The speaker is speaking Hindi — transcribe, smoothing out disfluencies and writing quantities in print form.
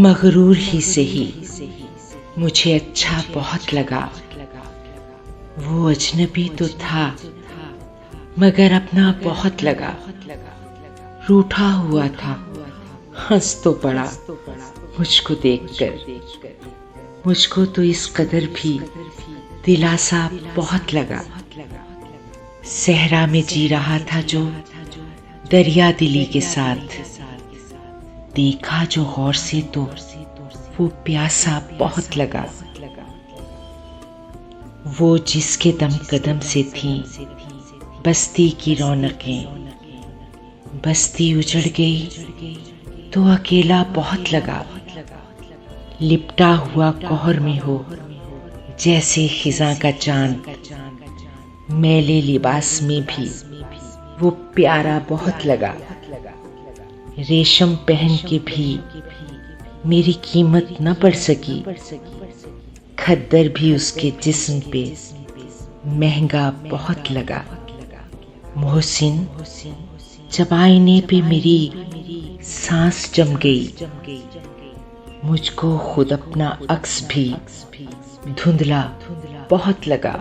मगरूर ही सही मुझे अच्छा बहुत लगा। वो अजनबी तो था मगर अपना बहुत लगा। रूठा हुआ था, हंस तो पड़ा मुझको देखकर। मुझको तो इस कदर भी दिलासा बहुत लगा। सहरा में जी रहा था जो दरिया दिली के साथ, देखा जो गौर से तो वो प्यासा बहुत लगा। वो जिसके दम कदम से थी बस्ती की रौनकें, बस्ती उजड़ गई तो अकेला बहुत लगा। लिपटा हुआ कोहर में हो जैसे खिज़ां का चांद, मैले लिबास में भी वो प्यारा बहुत लगा। रेशम पहन के भी मेरी कीमत न बढ़ सकी, खद्दर भी उसके जिस्म पे महंगा बहुत लगा। मोहसिन, जब आईने पे मेरी सांस जम गई, मुझको खुद अपना अक्स भी धुंधला बहुत लगा।